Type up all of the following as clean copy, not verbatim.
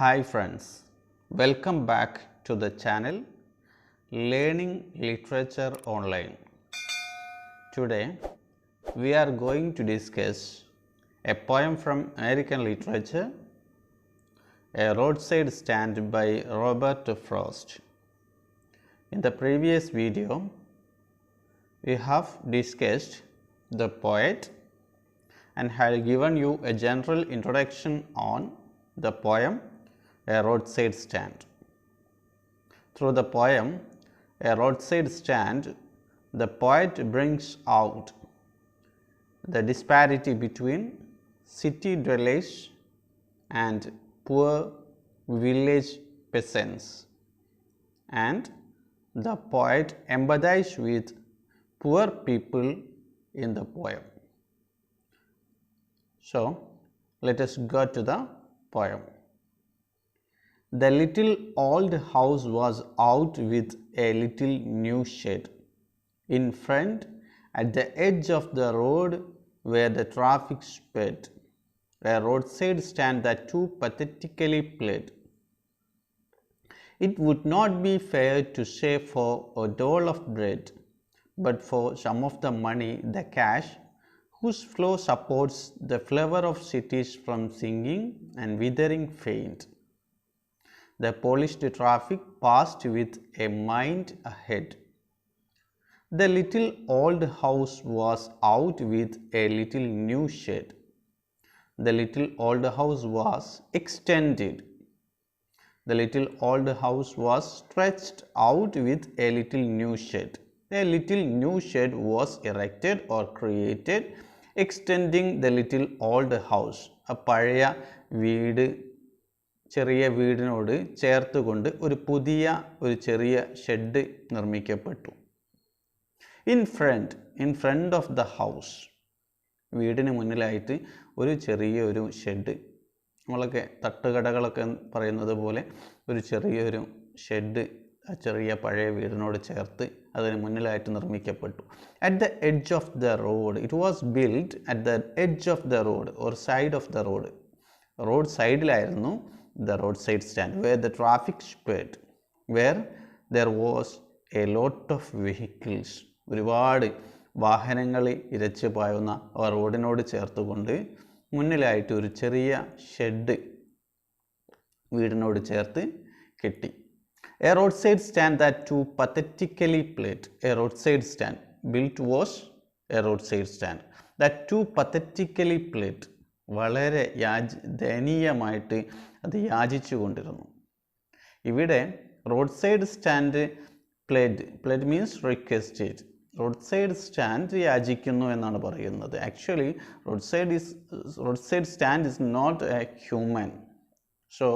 Hi friends, welcome back to the channel Learning Literature Online. Today we are going to discuss a poem from American literature, A Roadside Stand by Robert Frost. In the previous video, we have discussed the poet and had given you a general introduction on the poem A Roadside Stand. Through the poem A Roadside Stand, the poet brings out the disparity between city dwellers and poor village peasants, and the poet empathizes with poor people in the poem. So, let us go to the poem. The little old house was out with a little new shed. In front, at the edge of the road where the traffic sped, a roadside stand that too pathetically played. It would not be fair to say for a dole of bread, but for some of the money, the cash, whose flow supports the flower of cities from singing and withering faint. The polished traffic passed with a mind ahead. The little old house was out with a little new shed. The little old house was extended. The little old house was stretched out with a little new shed. A little new shed was erected or created, extending the little old house. A പഴയ വീട് ചെറിയ വീടിനോട് ചേർത്തുകൊണ്ട് ഒരു പുതിയ ഒരു ചെറിയ shed നിർമ്മിക്കപ്പെട്ടു. In front of the house, വീടിന് മുന്നിലായിട്ട് ഒരു ചെറിയൊരു ഷെഡ്, നമ്മളൊക്കെ തട്ടുകടകളൊക്കെ പറയുന്നത് പോലെ ഒരു ചെറിയൊരു ഷെഡ് ആ ചെറിയ പഴയ വീടിനോട് ചേർത്ത് അതിന് മുന്നിലായിട്ട് നിർമ്മിക്കപ്പെട്ടു. At the edge of the road, it was build at the edge of the road or side of the road. Road സൈഡിലായിരുന്നു the roadside stand, where the traffic sped, where there was a lot of vehicles. ഒരുപാട് വാഹനങ്ങൾ ഇരച്ചു പായുന്ന ആ റോഡിനോട് ചേർത്തുകൊണ്ട് മുന്നിലായിട്ട് ഒരു ചെറിയ shed വീടിനോട് ചേർത്ത് കെട്ടി. A roadside stand that too pathetically played. A roadside stand built was a roadside stand that too pathetically played. വളരെ ദയനീയമായിട്ട് അത് യാചിച്ചു കൊണ്ടിരുന്നു. ഇവിടെ road side stand plead means requested. Road side stand യാചിക്കുന്നു എന്നാണ് പറയുന്നത്. Actually road side stand is not a human. So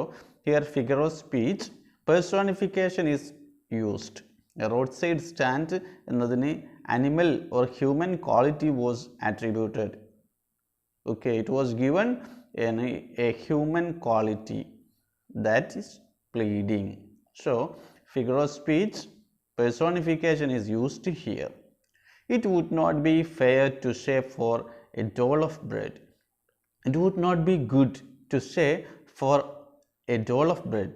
here figure of speech personification is used. Road side stand എന്നതിന് animal or human quality was attributed. Okay, it was given a human quality, that is pleading. So, figure of speech personification is used here. It would not be fair to say for a dole of bread. It would not be good to say for a dole of bread.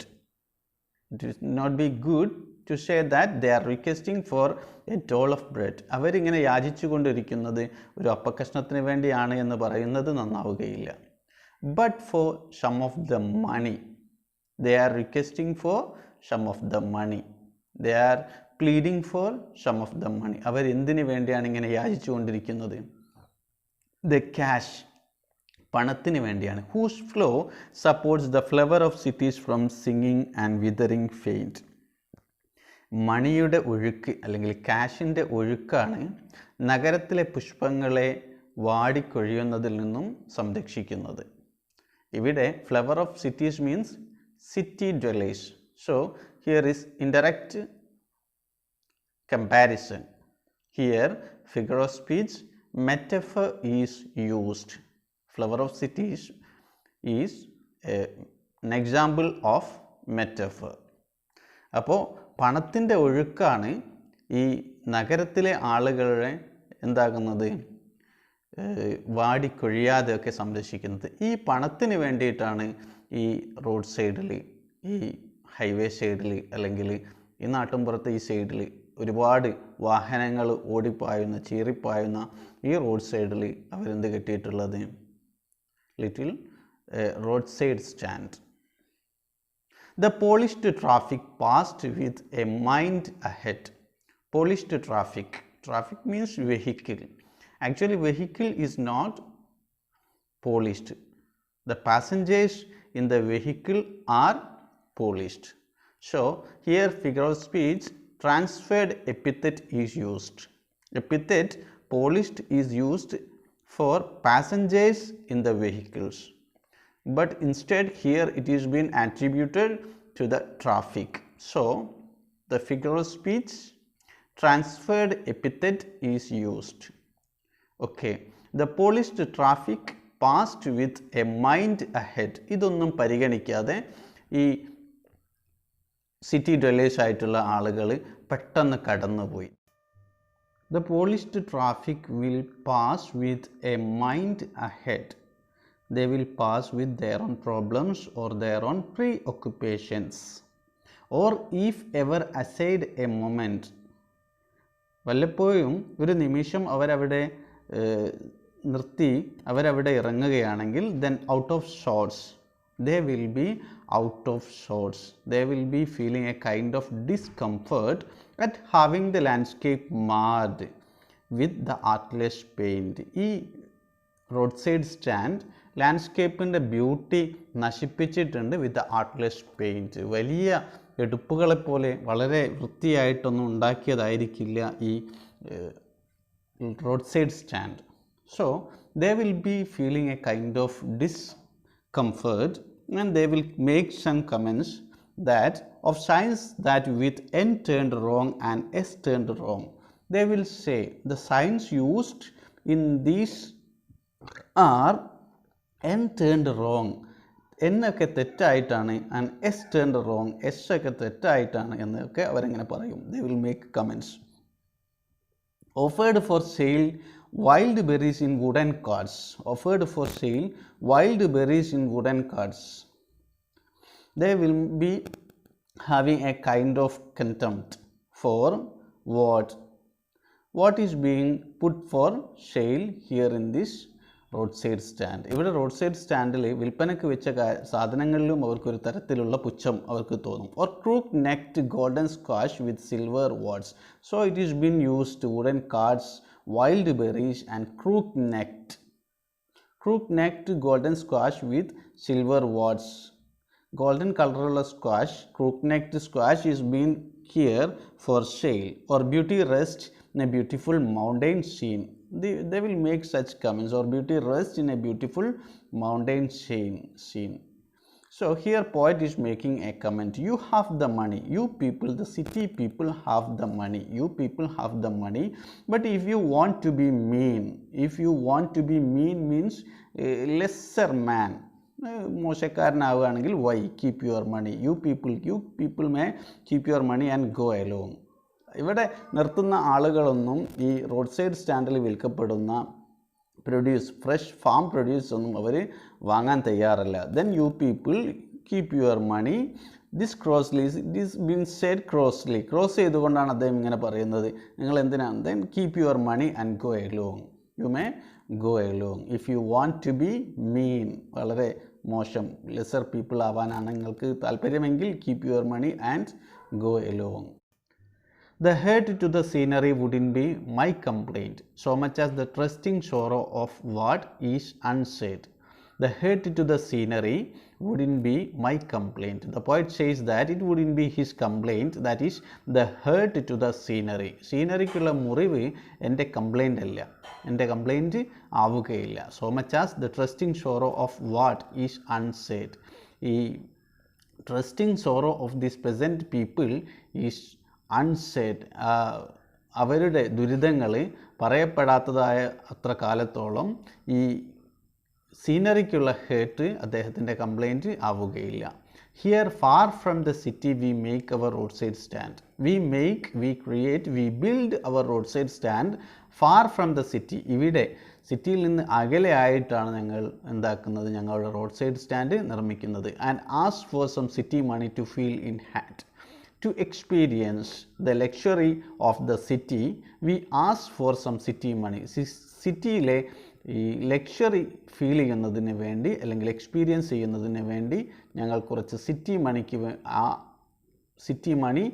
It would not be good to say that they are requesting for a dole of bread. അവരിങ്ങനെ യാചിച്ചു കൊണ്ടിരിക്കുന്നത് ഒരു അപ്പക്കഷ്ണത്തിന് വേണ്ടിയാണ് എന്ന് പറയുന്നത് നന്നാവുകയില്ല. But for some of the money, they are requesting for some of the money, they are pleading for some of the money. അവരെന്തിനു വേണ്ടിയാണ് ഇങ്ങനെ യാചിച്ചു കൊണ്ടിരിക്കുന്നത്? ദ ക്യാഷ്, പണത്തിന് വേണ്ടിയാണ്. Whose flow supports the flower of cities from sinking and withering faint. മണിയുടെ ഒഴുക്ക് അല്ലെങ്കിൽ ക്യാഷിൻ്റെ ഒഴുക്കാണ് നഗരത്തിലെ പുഷ്പങ്ങളെ വാടിക്കൊഴിയുന്നതിൽ നിന്നും സംരക്ഷിക്കുന്നത്. ഇവിടെ flower of cities means city dwellers. So here is indirect comparison. Here figure of speech metaphor is used. Flower of cities is an example of metaphor. അപ്പോൾ പണത്തിൻ്റെ ഒഴുക്കാണ് ഈ നഗരത്തിലെ ആളുകളെ എന്താകുന്നത്, വാടിക്കൊഴിയാതെയൊക്കെ സംരക്ഷിക്കുന്നത്. ഈ പണത്തിന് വേണ്ടിയിട്ടാണ് ഈ റോഡ് സൈഡിൽ, ഈ ഹൈവേ സൈഡിൽ, അല്ലെങ്കിൽ ഈ നാട്ടിൻപുറത്തെ ഈ സൈഡിൽ ഒരുപാട് വാഹനങ്ങൾ ഓടിപ്പായുന്ന, ചീറിപ്പായുന്ന ഈ റോഡ് സൈഡിൽ അവരെന്ത് കെട്ടിയിട്ടുള്ളത്? Little road side stand. The polished traffic passed with a mind ahead. Polished traffic. Traffic means vehicle. Actually, vehicle is not polished. The passengers in the vehicle are polished. So, here figure of speech transferred epithet is used. Epithet polished is used for passengers in the vehicles. But instead here it is been attributed to the traffic. So, the figure of speech transferred epithet is used. Okay, the polished traffic passed with a mind ahead. ഇതൊന്നും പരിഗണിക്കാതെ ഈ city dwellers ആയിട്ടുള്ള ആളുകൾ പെട്ടെന്ന് കടന്നുപോയി. The polished traffic will pass with a mind ahead. They will pass with their own problems or their own preoccupations, or if ever aside a moment. വല്ലപ്പോഴും ഒരു നിമിഷം അവരവിടെ നിർത്തി അവരവിടെ ഇറങ്ങുകയാണെങ്കിൽ then out of sorts, they will be out of sorts. They will be feeling a kind of discomfort at having the landscape marred with the artless paint. ഈ road side stand ലാൻഡ്സ്കേപ്പിൻ്റെ beauty നശിപ്പിച്ചിട്ടുണ്ട് with the artless paint. വലിയ എടുപ്പുകളെപ്പോലെ വളരെ വൃത്തിയായിട്ടൊന്നും ഉണ്ടാക്കിയതായിരിക്കില്ല ഈ road side stand. So they will be feeling a kind of discomfort and they will make some comments that of signs that with n turned wrong and s turned wrong. They will say the signs used in these are n turned wrong, n ഒക്കെ തെറ്റായിട്ടാണ്, and s turned wrong, s ഒക്കെ തെറ്റായിട്ടാണ് എന്നൊക്കെ അവരെങ്ങനെ പറയും. They will make comments. Offered for sale wild berries in wooden carts. Offered for sale wild berries in wooden carts. They will be having a kind of contempt for what? What is being put for sale here in this road side stand. ഇവിടെ road side സ്റ്റാൻഡിൽ വിൽപ്പനയ്ക്ക് വെച്ച സാധനങ്ങളിലും അവർക്കൊരു തരത്തിലുള്ള പുച്ഛം അവർക്ക് തോന്നും. Or crook necked golden squash with silver warts. So it is been used wooden cards, wild berries and crook necked golden squash with silver warts. Golden കളറുള്ള squash, crook necked squash is been here for sale. Or beauty rest in a beautiful mountain scene. They will make such comments. Or beauty rests in a beautiful mountain scene. So here poet is making a comment. You have the money. You people, the city people have the money. You people have the money. But if you want to be mean, means lesser man. മോശക്കാരനാവുകയാണെങ്കിൽ why? Keep your money. You people may keep your money and go alone. ഇവിടെ നിർത്തുന്ന ആളുകളൊന്നും ഈ road side സ്റ്റാൻഡിൽ വിൽക്കപ്പെടുന്ന fresh farm produce ഒന്നും അവർ വാങ്ങാൻ തയ്യാറല്ല. Then you people keep your money. This been said crossly. Cross ചെയ്തുകൊണ്ടാണ് അദ്ദേഹം ഇങ്ങനെ പറയുന്നത്. നിങ്ങൾ എന്തിനാണ്? Then keep your money and go along. You may go along if you want to be mean. വളരെ മോശം ലെസർ പീപ്പിൾ ആവാനാണ് നിങ്ങൾക്ക് താല്പര്യമെങ്കിൽ keep your money and go along. The hurt to the scenery wouldn't be my complaint, so much as the trusting sorrow of what is unsaid. The hurt to the scenery wouldn't be my complaint. The poet says that it wouldn't be his complaint, that is the hurt to the scenery. Sceneryക്കുള്ള മുറിവ് എൻ്റെ complaint അല്ല, എൻ്റെ complaint ആവുകയില്ല. So much as the trusting sorrow of what is unsaid. ഈ trusting sorrow of these present people is unsaid. അവരുടെ ദുരിതങ്ങൾ പറയപ്പെടാത്തതായ അത്ര കാലത്തോളം ഈ സീനറിക്കുള്ള ഹേർട്ട് അദ്ദേഹത്തിൻ്റെ കംപ്ലൈൻറ്റ് ആവുകയില്ല. Here far from the city we make our road side stand. We create, we build our road side stand far from the city. ഇവിടെ സിറ്റിയിൽ നിന്ന് അകലെ ആയിട്ടാണ് ഞങ്ങൾ എന്താക്കുന്നത്, ഞങ്ങളുടെ റോഡ് സൈഡ് സ്റ്റാൻഡ് നിർമ്മിക്കുന്നത്. And ask for some city money to feel in hand. To experience the luxury of the city, we ask for some city money. സിറ്റിയിലെ ഈ ലക്ഷറി ഫീൽ ചെയ്യുന്നതിന് വേണ്ടി അല്ലെങ്കിൽ എക്സ്പീരിയൻസ് ചെയ്യുന്നതിന് വേണ്ടി ഞങ്ങൾ കുറച്ച് സിറ്റി മണി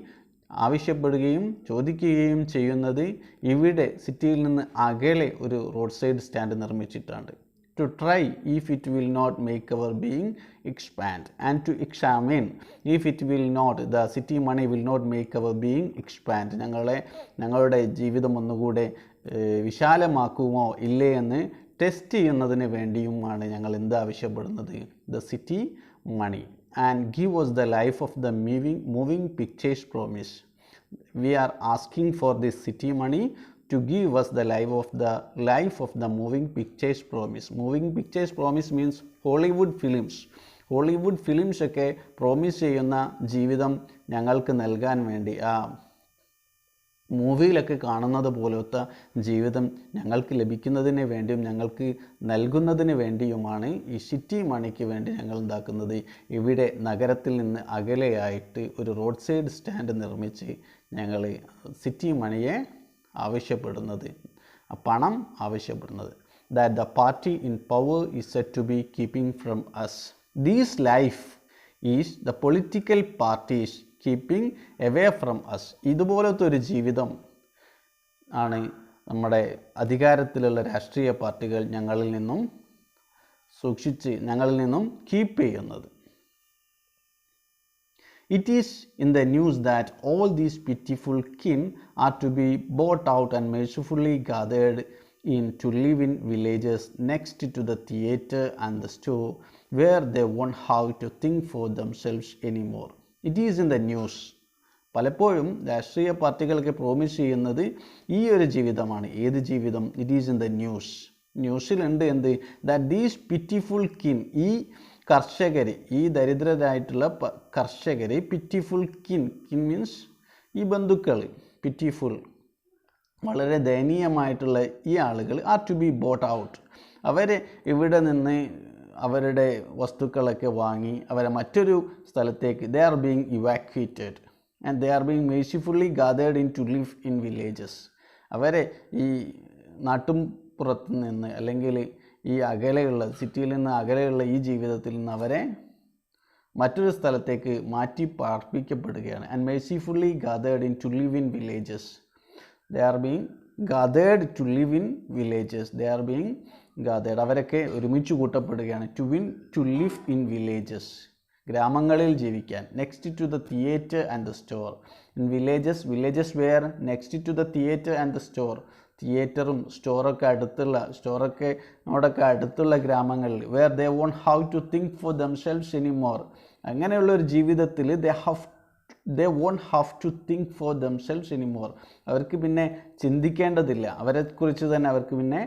ആവശ്യപ്പെടുകയും ചോദിക്കുകയും ചെയ്യുന്നത് ഇവിടെ സിറ്റിയിൽ നിന്ന് അകലെ ഒരു റോഡ് സൈഡ് സ്റ്റാൻഡ് നിർമ്മിച്ചിട്ടുണ്ട്. To try if it will not make our being expand, and to examine if it will not, the city money will not make our being expand. ഞങ്ങളുടെ ജീവിതം ഒന്നുകൂടെ വിശാലമാക്കുമോ ഇല്ലേ എന്ന് ടെസ്റ്റ് ചെയ്യുന്നതിന് വേണ്ടിയുമാണ് ഞങ്ങൾ എന്ത് ആവശ്യപ്പെടുന്നത്, the city money. And give us the life of the moving pictures promise. We are asking for this city money to give us the life of the moving pictures promise. Moving pictures promise means Hollywood films ഒക്കെ promise ചെയ്യുന്ന ജീവിതം ഞങ്ങൾക്ക് നൽകാൻ വേണ്ടി, ആ മൂവിയിലൊക്കെ കാണുന്നത് പോലത്തെ ജീവിതം ഞങ്ങൾക്ക് ലഭിക്കുന്നതിന് വേണ്ടിയും ഞങ്ങൾക്ക് നൽകുന്നതിന് വേണ്ടിയുമാണ് ഈ സിറ്റി മണിക്ക് വേണ്ടി ഞങ്ങൾ എന്താക്കുന്നത്, ഇവിടെ നഗരത്തിൽ നിന്ന് അകലെയായിട്ട് ഒരു റോഡ് സൈഡ് സ്റ്റാൻഡ് നിർമ്മിച്ച് ഞങ്ങൾ സിറ്റി മണിയെ ആവശ്യപ്പെടുന്നത്, പണം ആവശ്യപ്പെടുന്നത്. That the party in power is said to be keeping from us. This life is the political parties keeping away from us. ഇതുപോലത്തെ ഒരു ജീവിതം ആണ് നമ്മുടെ അധികാരത്തിലുള്ള രാഷ്ട്രീയ പാർട്ടികൾ ഞങ്ങളിൽ നിന്നും കീപ്പ് ചെയ്യുന്നത്. It is in the news that all these pitiful kin are to be bought out and mercifully gathered in to live in villages next to the theatre and the store, where they won't have to think for themselves anymore. It is in the news. പലപ്പോഴും രാഷ്ട്രീയ പാർട്ടികൾക്ക് promise ചെയ്യുന്നത് ഈ ഒരു ജീവിതമാണ്. ഏത് ജീവിതം? It is in the ന്യൂസിലുണ്ട് എന്ത്, ദാറ്റ് ദീസ് പിറ്റിഫുൾ കിൻ, ഈ കർഷകർ, ഈ ദരിദ്രരായിട്ടുള്ള കർഷകർ, പിറ്റിഫുൾ കിൻ മീൻസ് ഈ ബന്ധുക്കൾ, പിറ്റിഫുൾ വളരെ ദയനീയമായിട്ടുള്ള ഈ ആളുകൾ are to be bought out. അവരെ ഇവിടെ നിന്ന് അവരുടെ വസ്തുക്കളൊക്കെ വാങ്ങി അവരെ മറ്റൊരു സ്ഥലത്തേക്ക്, they are being evacuated and they are being mercifully gathered in to live in villages. അവരെ ഈ നാട്ടുംപുറത്ത് നിന്ന് അല്ലെങ്കിൽ ഈ അകലെയുള്ള സിറ്റിയിൽ നിന്ന് അകലെയുള്ള ഈ ജീവിതത്തിൽ നിന്ന് അവരെ മറ്റൊരു സ്ഥലത്തേക്ക് മാറ്റി പാർപ്പിക്കപ്പെടുകയാണ്. And mercifully gathered in to live in villages. They are being gathered to live in villages. They are being gathered. അവരൊക്കെ ഒരുമിച്ച് കൂട്ടപ്പെടുകയാണ്. To live in villages. ഗ്രാമങ്ങളിൽ ജീവിക്കാൻ. Next to the theatre and the store. In villages where next to the theatre and the store. തിയേറ്ററും സ്റ്റോറൊക്കെ അടുത്തുള്ള ഗ്രാമങ്ങളിൽ, where they won't have to think for themselves anymore. അങ്ങനെയുള്ള ഒരു ജീവിതത്തിൽ they won't have to think for themselves anymore. അവർക്ക് പിന്നെ ചിന്തിക്കേണ്ടതില്ല, അവരെക്കുറിച്ച് തന്നെ അവർക്ക് പിന്നെ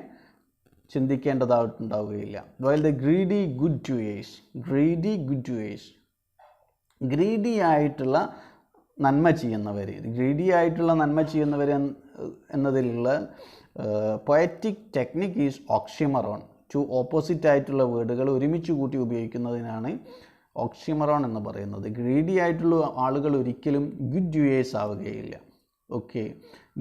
ചിന്തിക്കേണ്ടതായിട്ടുണ്ടാവുകയില്ല. While the greedy good doers, greedy ആയിട്ടുള്ള നന്മ ചെയ്യുന്നവർ എന്നതിലുള്ള poetic technique is oxymoron. Two opposite ആയിട്ടുള്ള വേർഡുകൾ ഒരുമിച്ച് കൂട്ടി ഉപയോഗിക്കുന്നതിനാണ് ഓക്സിമറോൺ എന്ന് പറയുന്നത്. ഗ്രീഡി ആയിട്ടുള്ള ആളുകൾ ഒരിക്കലും ഗുഡ് ഡ്യൂയേഴ്സ് ആവുകയില്ല. ഓക്കെ,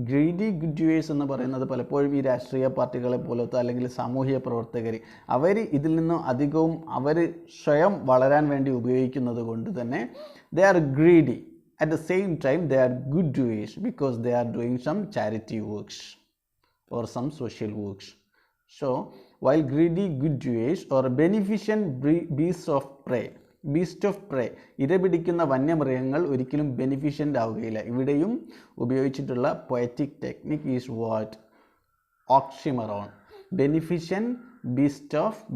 ഗ്രീഡി ഗുഡ് ഡ്യൂയേഴ്സ് എന്ന് പറയുന്നത് പലപ്പോഴും ഈ രാഷ്ട്രീയ പാർട്ടികളെ പോലത്തെ അല്ലെങ്കിൽ സാമൂഹിക പ്രവർത്തകർ, അവർ ഇതിൽ നിന്നും അധികവും അവർ സ്വയം വളരാൻ വേണ്ടി ഉപയോഗിക്കുന്നത് കൊണ്ട് തന്നെ they are greedy. At the same time, they are good doers because they are doing some charity works or some social works. So, while greedy good doers or beneficent beasts of prey, ഇരപിടിക്കുന്ന വന്യമൃഗങ്ങൾ ഒരിക്കലും beneficent ആവുകയില്ല. ഇവിടെയും ഉപയോഗിച്ചിട്ടുള്ള poetic technique is what? Oxymoron. Beneficent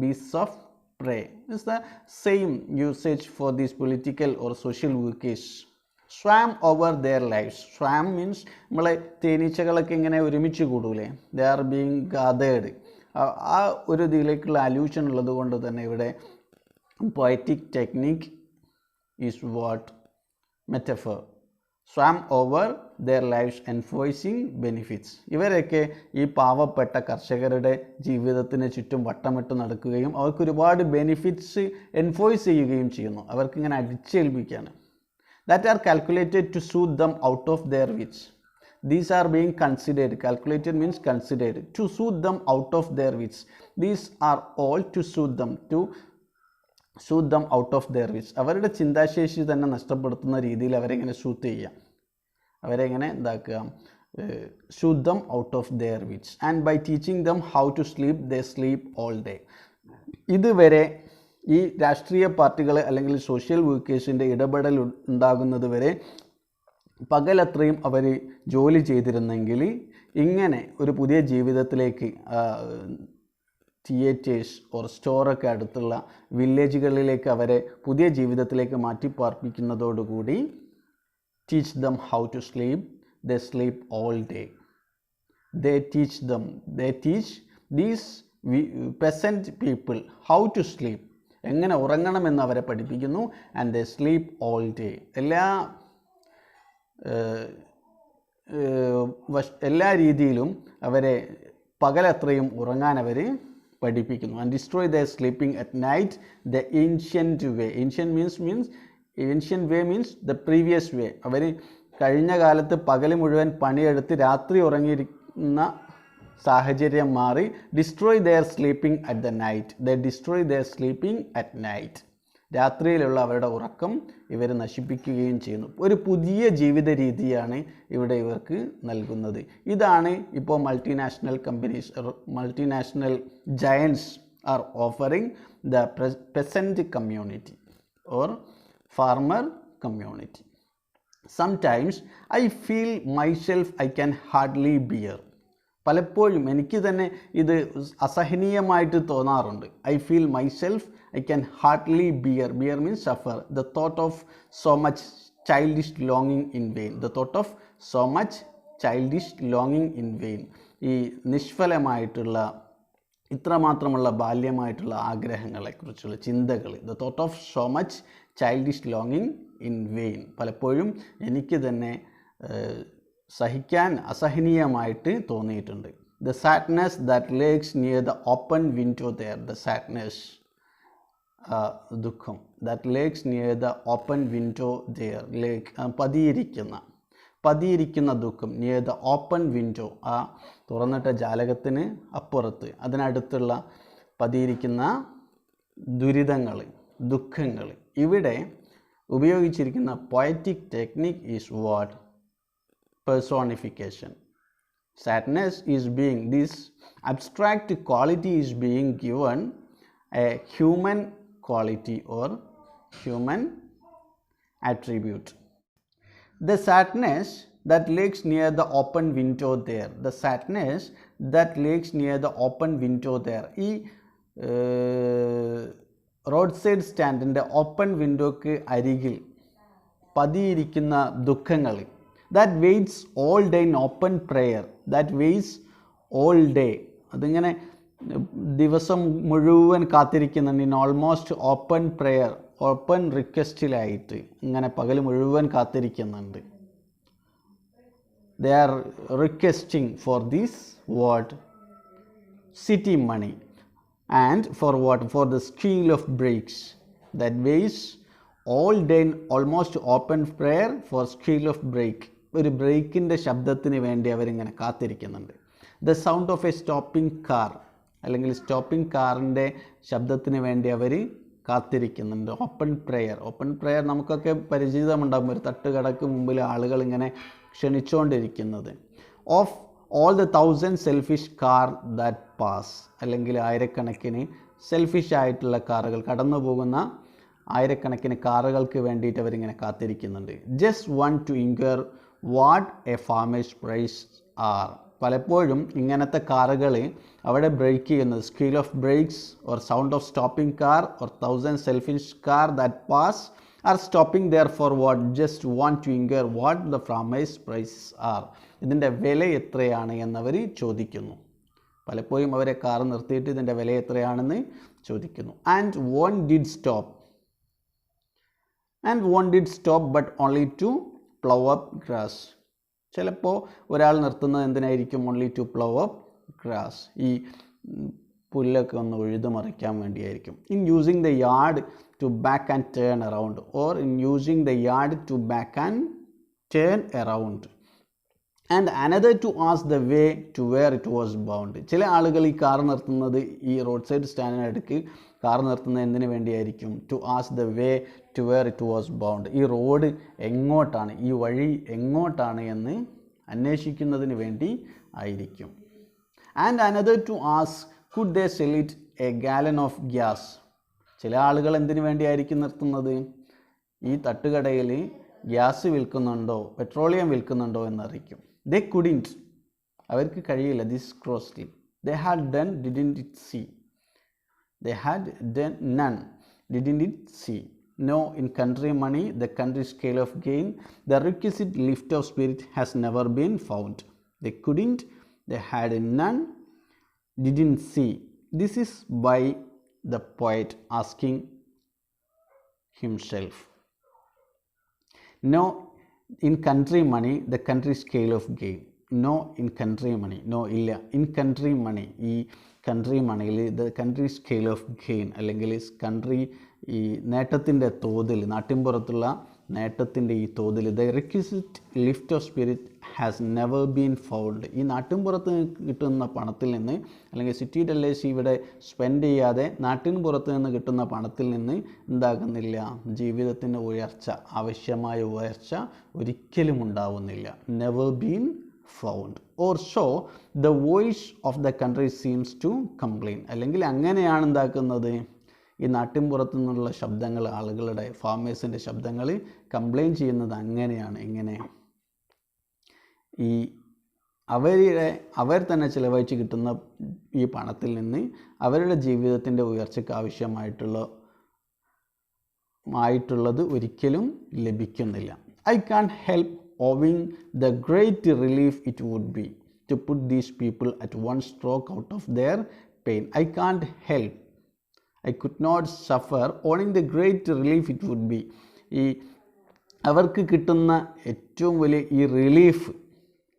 beasts of prey is the same usage for these political or social workers. Swam over their lives. Swam means നമ്മളെ തേനീച്ചകളൊക്കെ ഇങ്ങനെ ഒരുമിച്ച് കൂടൂലേ, ദേ are being gathered. ആ ഒരു ഇതിലേക്കുള്ള അല്യൂഷൻ ഉള്ളത് കൊണ്ട് തന്നെ ഇവിടെ poetic technique is what? Metaphor. swam over their lives enforcing benefits. ഇവരൊക്കെ ഈ പാവപ്പെട്ട കർഷകരുടെ ജീവിതത്തിന് ചുറ്റും വട്ടമിട്ട് നടക്കുകയും അവർക്ക് ഒരുപാട് ബെനിഫിറ്റ്സ് എൻഫോഴ്സ് ചെയ്യുകയും ചെയ്യുന്നു. അവർക്കിങ്ങനെ അടിച്ചേൽപ്പിക്കുകയാണ്. That are calculated to soothe them out of their wits. These are being considered. Calculated means considered. To soothe them out of their wits. These are all to soothe them. To soothe them out of their wits. അവരുടെ ചിന്താശേഷി തന്നെ നഷ്ടപ്പെടുത്തുന്ന രീതിയിൽ അവരെങ്ങനെ soothe ചെയ്യുക, അവരെങ്ങനെ എന്താക്കുക, soothe them out of their wits. And by teaching them how to sleep, they sleep all day. ഇതുവരെ ഈ രാഷ്ട്രീയ പാർട്ടികൾ അല്ലെങ്കിൽ സോഷ്യൽ വർക്കേഴ്സിൻ്റെ ഇടപെടൽ ഉണ്ടാകുന്നത് വരെ പകലത്രയും അവർ ജോലി ചെയ്തിരുന്നെങ്കിൽ ഇങ്ങനെ ഒരു പുതിയ ജീവിതത്തിലേക്ക് തിയേറ്റേഴ്സ് ഓർ സ്റ്റോറൊക്കെ അടുത്തുള്ള വില്ലേജുകളിലേക്ക് അവരെ പുതിയ ജീവിതത്തിലേക്ക് മാറ്റിപ്പാർപ്പിക്കുന്നതോടുകൂടി teach them how to sleep, they sleep all day. They teach these peasant people how to sleep, എങ്ങനെ ഉറങ്ങണമെന്ന് അവരെ പഠിപ്പിക്കുന്നു. And they sleep all day, എല്ലാ രീതിയിലും അവരെ പകലത്രയും ഉറങ്ങാൻ അവർ പഠിപ്പിക്കുന്നു. And destroy the sleeping at night the ancient way. Ancient way means the previous way. അവർ കഴിഞ്ഞ കാലത്ത് പകൽ മുഴുവൻ പണിയെടുത്ത് രാത്രി ഉറങ്ങിയിരിക്കുന്ന സാഹചര്യം മാറി destroy their sleeping at the night. The destroy their sleeping at night. രാത്രിയിലുള്ള അവരുടെ ഉറക്കം ഇവർ നശിപ്പിക്കുകയും ചെയ്യുന്നു. ഒരു പുതിയ ജീവിത രീതിയാണ് ഇവിടെ ഇവർക്ക് നൽകുന്നത്. ഇതാണ് ഇപ്പോൾ multinational companies, multinational giants R offering the peasant community or farmer community. Sometimes I feel myself I can hardly beer. പലപ്പോഴും എനിക്ക് തന്നെ ഇത് അസഹനീയമായിട്ട് തോന്നാറുണ്ട്. I feel myself I can hardly beer. Beer means Zafar. The thought of so much childish ലോങ്ങിങ് in vein. The thought of so much childish ലോങ്ങിങ് in vein. ഈ നിഷ്ഫലമായിട്ടുള്ള ഇത്രമാത്രമുള്ള ബാല്യമായിട്ടുള്ള ആഗ്രഹങ്ങളെക്കുറിച്ചുള്ള ചിന്തകൾ. The thought of so much childish ലോങ്ങിങ് in vain. പലപ്പോഴും എനിക്ക് തന്നെ സഹിക്കാൻ അസഹനീയമായിട്ട് തോന്നിയിട്ടുണ്ട്. The sadness that lurks near the open window there. The sadness, ദുഃഖം. That lurks near the open window there. Lurk പതിയിരിക്കുന്ന ദുഃഖം. നിയർ ദ ഓപ്പൺ വിൻഡോ, ആ തുറന്നിട്ട ജാലകത്തിന് അപ്പുറത്ത് അതിനടുത്തുള്ള പതിയിരിക്കുന്ന ദുരിതങ്ങൾ, ദുഃഖങ്ങൾ. ഇവിടെ ഉപയോഗിച്ചിരിക്കുന്ന poetic technique is what? Personification. Sadness is being, this abstract quality is being given a human quality or human attribute. The sadness that lays near the open window there. The sadness that lays near the open window there. ഈ road side സ്റ്റാൻഡിൻ്റെ open വിൻഡോക്ക് അരികിൽ പതിയിരിക്കുന്ന ദുഃഖങ്ങൾ. That waits all day in open prayer. That waits all day. അതിങ്ങനെ ദിവസം മുഴുവൻ കാത്തിരിക്കുന്നുണ്ട്. In almost open prayer, open റിക്വസ്റ്റിലായിട്ട് ഇങ്ങനെ പകൽ മുഴുവൻ കാത്തിരിക്കുന്നുണ്ട്. They are requesting for this what? City money. And for what? For the scale of breaks. That waits all day in almost open prayer for scale of break. ഒരു ബ്രേക്കിൻ്റെ ശബ്ദത്തിന് വേണ്ടി അവരിങ്ങനെ കാത്തിരിക്കുന്നുണ്ട്. The sound of a stopping car, അല്ലെങ്കിൽ stopping കാറിൻ്റെ ശബ്ദത്തിന് വേണ്ടി അവർ കാത്തിരിക്കുന്നുണ്ട്. ഓപ്പൺ പ്രെയർ നമുക്കൊക്കെ പരിചിതമുണ്ടാകും. ഒരു തട്ടുകടക്ക് മുമ്പിൽ ആളുകൾ ഇങ്ങനെ ക്ഷണിച്ചുകൊണ്ടിരിക്കുന്നത്. Of all the 1000 selfish car that pass, അല്ലെങ്കിൽ ആയിരക്കണക്കിന് സെൽഫിഷ് ആയിട്ടുള്ള കാറുകൾ, കടന്നു പോകുന്ന ആയിരക്കണക്കിന് കാറുകൾക്ക് വേണ്ടിയിട്ട് അവരിങ്ങനെ കാത്തിരിക്കുന്നുണ്ട്. Just one to inquire what a farmers price are. പലപ്പോഴും ഇങ്ങനത്തെ കാറുകൾ അവിടെ ബ്രേക്ക് ചെയ്യുന്നത്, squeal of brakes or sound of stopping car or 1000 selfish car that pass are stopping there for what? Just want to inquire what the farmers prices are. ഇതിൻ്റെ വില എത്രയാണ് എന്നവർ ചോദിക്കുന്നു. പലപ്പോഴും അവരെ കാർ നിർത്തിയിട്ട് ഇതിൻ്റെ വില എത്രയാണെന്ന് ചോദിക്കുന്നു. And one did stop but only to plow up grass. ചിലപ്പോൾ ഒരാൾ നിർത്തുന്നത് എന്തിനായിരിക്കും? only to plow up grass. ഈ പുല്ലൊക്കെ ഒന്ന് ഉഴുതു മറിക്കാൻ വേണ്ടിയായിരിക്കും. in using the yard to back and turn around, or in using the yard to back and turn around. and another to ask the way to where it was bound. ചില ആളുകൾ ഈ car നിർത്തുന്നത്, ഈ road side സ്റ്റാൻഡിനടുക്ക് car നിർത്തുന്നത് എന്തിനു വേണ്ടിയായിരിക്കും? to ask the way to where it was bound. ഈ road എങ്ങോട്ടാണ്, ഈ വഴി എങ്ങോട്ടാണ് എന്ന് അന്വേഷിക്കുന്നതിന് വേണ്ടി ആയിരിക്കും. and another to ask could they sell it a gallon of gas. ചില ആളുകൾ എന്തിനു വേണ്ടിയായിരിക്കും നിർത്തുന്നത്? ഈ തട്ടുകടയിൽ ഗ്യാസ് വിൽക്കുന്നുണ്ടോ, പെട്രോളിയം വിൽക്കുന്നുണ്ടോ എന്നറിയിക്കും. they couldn't, അവർക്ക് കഴിയില്ല. this costly. they had done, didn't it see. they had done none, didn't it see. no, in country money, the country scale of gain, the requisite lift of spirit has never been found. they couldn't, they had none, didn't see. this is by the poet asking himself. no, in country money, the country scale of gain. no, in country money, no ഇല്ല. in country money, ഈ country മണിയിൽ the country scale of gain, അല്ലെങ്കിൽ country ഈ നേട്ടത്തിൻ്റെ തോതിൽ, നാട്ടിൻപുറത്തുള്ള നേട്ടത്തിൻ്റെ ഈ തോതിൽ, the requisite lift of spirit has never been found. ഈ നാട്ടിൻപുറത്ത് കിട്ടുന്ന പണത്തിൽ നിന്ന്, അല്ലെങ്കിൽ സിറ്റി ഡെല്ലേഴ്സ് ഇവിടെ സ്പെൻഡ് ചെയ്യാതെ നാട്ടിൻപുറത്ത് നിന്ന് കിട്ടുന്ന പണത്തിൽ നിന്ന് എന്താകുന്നില്ല? ജീവിതത്തിൻ്റെ ഉയർച്ച, ആവശ്യമായ ഉയർച്ച ഒരിക്കലും ഉണ്ടാവുന്നില്ല. Never been found. or so the voice of the country seems to complain. അല്ലെങ്കിൽ അങ്ങനെയാണ് എന്താക്കുന്നത്? ഈ നാട്ടിൻപുറത്തു നിന്നുള്ള ശബ്ദങ്ങൾ, ആളുകളുടെ, ഫാമേഴ്സിൻ്റെ ശബ്ദങ്ങൾ കംപ്ലൈൻറ്റ് ചെയ്യുന്നത് അങ്ങനെയാണ്. എങ്ങനെ? ഈ അവർ തന്നെ ചിലവഴിച്ച് കിട്ടുന്ന ഈ പണത്തിൽ നിന്ന് അവരുടെ ജീവിതത്തിൻ്റെ ഉയർച്ചയ്ക്ക് ആവശ്യമായിട്ടുള്ളത് ഒരിക്കലും ലഭിക്കുന്നില്ല. I can't help owing the great relief it would be to put these people at one stroke out of their pain. I can't help, I could not suffer owning the great relief it would be. ഈ അവർക്ക് കിട്ടുന്ന ഏറ്റവും വലിയ ഈ relief,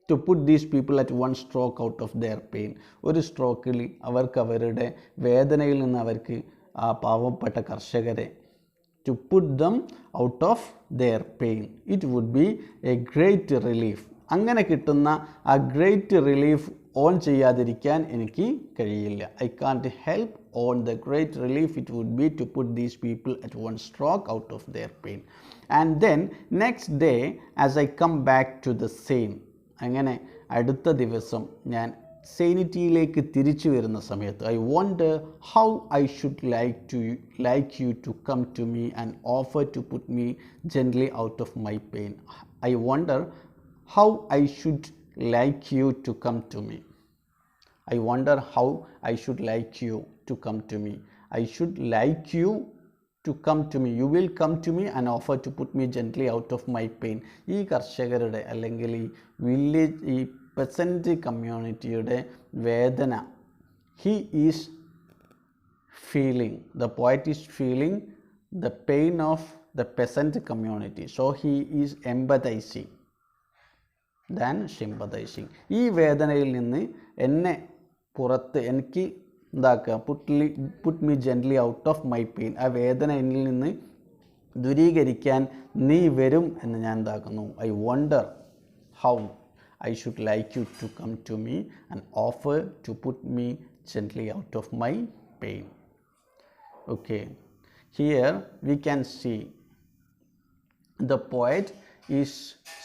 to put these people at one stroke out of their pain. ഒരു സ്ട്രോക്കിൽ അവർക്ക് അവരുടെ വേദനയിൽ നിന്ന് അവർക്ക് ആ പാവപ്പെട്ട കർഷകരെ, to put them out of their pain, it would be a great relief. അങ്ങനെ കിട്ടുന്ന ആ ഗ്രേറ്റ് റിലീഫ് ഓൺ ചെയ്യാതിരിക്കാൻ എനിക്ക് കഴിയില്ല. I can't help own the great relief it would be to put these people at one stroke out of their pain. and then next day as I come back to the same, അങ്ങനെ അടുത്ത ദിവസം ഞാൻ സെയിനിറ്റിയിലേക്ക് തിരിച്ചു വരുന്ന സമയത്ത്, I wonder how I should like you to come to me and offer to put me gently out of my pain. I wonder how I should like you to come to me. I wonder how I should like you to come to me. I should like you to come to me. You will come to me and offer to put me gently out of my pain. ഈ കർഷകരുടെ, അല്ലെങ്കിൽ ഈ village, ഈ peasant കമ്മ്യൂണിറ്റിയുടെ വേദന, he is feeling, the poet is feeling the pain of the peasant community, so he is empathizing than sympathizing. ഈ വേദനയിൽ നിന്ന് എന്നെ പുറത്ത്, എനിക്ക് എന്താക്കുക, put me gently out of my pain, ആ വേദന എന്നിൽ നിന്ന് ദൂരീകരിക്കാൻ നീ വരും എന്ന് ഞാൻ എന്താക്കുന്നു? I wonder how I should like you to come to me and offer to put me gently out of my pain. Okay, here we can see the poet is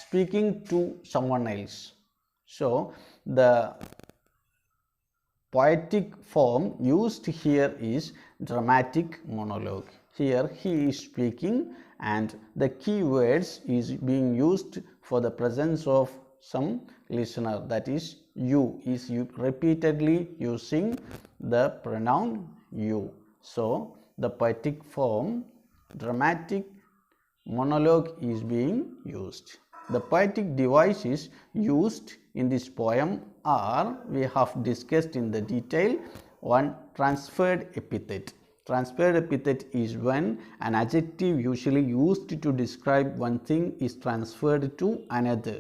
speaking to someone else. So the poetic form used here is dramatic monologue. Here he is speaking and the key words is being used for the presence of some listener, that is you, is you repeatedly using the pronoun you. So the poetic form dramatic monologue is being used. The poetic devices used in this poem are, we have discussed in the detail, one transferred epithet. Transferred epithet is when an adjective usually used to describe one thing is transferred to another.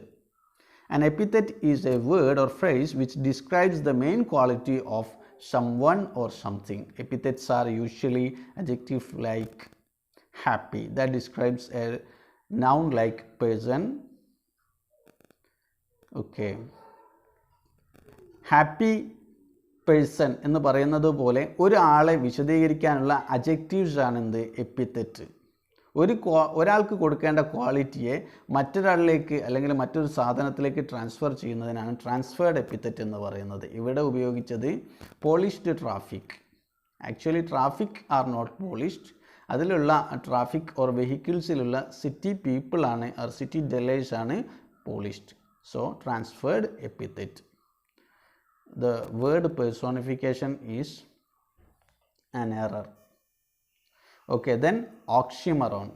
An epithet is a word or phrase which describes the main quality of someone or something. Epithets are usually adjectives like happy, that describes a noun like person. Okay, happy person എന്ന് പറയുന്നത് പോലെ ഒരാളെ വിശദീകരിക്കാനുള്ള adjectives ആണ് എന്ത്, epithet. ഒരാൾക്ക് കൊടുക്കേണ്ട ക്വാളിറ്റിയെ മറ്റൊരാളിലേക്ക് അല്ലെങ്കിൽ മറ്റൊരു സാധനത്തിലേക്ക് ട്രാൻസ്ഫർ ചെയ്യുന്നതിനാണ് ട്രാൻസ്ഫേർഡ് എപ്പിത്തറ്റ് എന്ന് പറയുന്നത്. ഇവിടെ ഉപയോഗിച്ചത് polished traffic. Actually traffic are not polished. അതിലുള്ള ട്രാഫിക് ഓർ വെഹിക്കിൾസിലുള്ള സിറ്റി പീപ്പിൾ ആണ് ഓർ സിറ്റി ഡെലേഴ്സ് ആണ് polished. So transferred epithet. The word personification is an error. Okay, then oxymoron.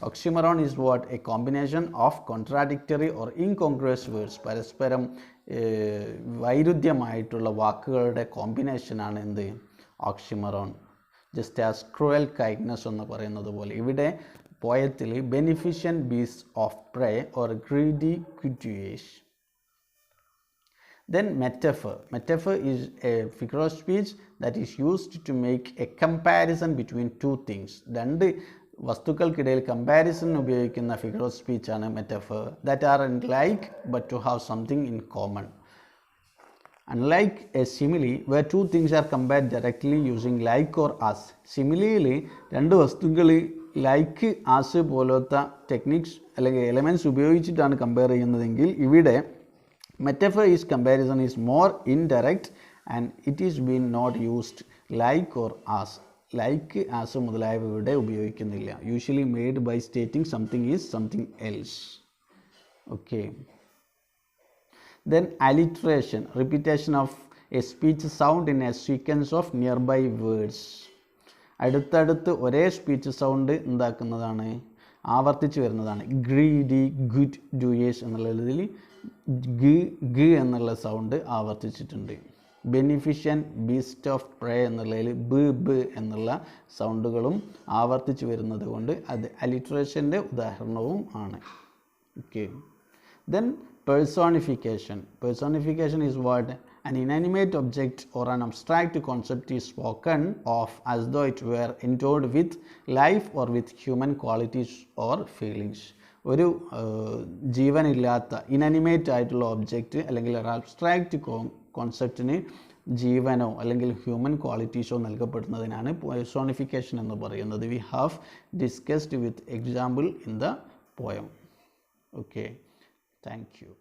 Oxymoron is what? A combination of contradictory or incongruous words. പരസ്പരം വൈരുദ്ധ്യമായിട്ടുള്ള വാക്കുകളുടെ combination ആണ് എന്ത്, oxymoron. Just as cruel kindness എന്ന് പറയുന്നത് പോലെ ഇവിടെ പോയത്തിൽ beneficent beast of prey or greedy ക്വിറ്റുയേഷ്. Then metaphor. Metaphor is a figure of speech that is used to make a comparison between two things. രണ്ട് വസ്തുക്കൾക്കിടയിൽ കമ്പാരിസൺ ഉപയോഗിക്കുന്ന ഫിഗർ ഓഫ് സ്പീച്ച് ആണ് metaphor. That are like but to have something in common. Unlike a simile where two things are compared directly using like or as. സിമിലിയിൽ രണ്ട് വസ്തുക്കൾ like as പോലത്തെ techniques അല്ലെങ്കിൽ elements ഉപയോഗിച്ചിട്ടാണ് compare ചെയ്യുന്നതെങ്കിൽ ഇവിടെ metaphor is comparison is more indirect and it is been not used like or as. Like as മുതലായവ ഇവിടെ ഉപയോഗിക്കുന്നില്ല. Usually made by stating something is something else. Okay. Then alliteration, repetition of a speech sound in a sequence of nearby words. അടുത്തടുത്ത് ഒരേ speech sound എന്താക്കുന്നതാണ്, ആവർത്തിച്ച് വരുന്നതാണ്. Greedy, good, ഡൂയേഴ്സ് എന്നുള്ളതിൽ ഗ എന്നുള്ള സൗണ്ട് ആവർത്തിച്ചിട്ടുണ്ട്. ബെനിഫിഷ്യൻ, ബീസ്റ്റ് ഓഫ് പ്രേ എന്നുള്ളതിൽ ബ് എന്നുള്ള സൗണ്ടുകളും ആവർത്തിച്ച് വരുന്നത് കൊണ്ട് അത് അലിട്രേഷൻ്റെ ഉദാഹരണവും ആണ്. Okay. Then personification. Personification is what? An inanimate object or an abstract concept is spoken of as though it were endowed with life or with human qualities or feelings. ഒരു ജീവനില്ലാത്ത ഇനനിമേറ്റ് ആയിട്ടുള്ള ഒബ്ജക്റ്റ് അല്ലെങ്കിൽ ഒരു അബ്സ്ട്രാക്റ്റ് കോൺസെപ്റ്റിന് ജീവനോ അല്ലെങ്കിൽ human ക്വാളിറ്റീസോ നൽകപ്പെടുന്നതിനാണ് personification എന്ന് പറയുന്നത്. We have discussed with example in the poem. Okay, thank you.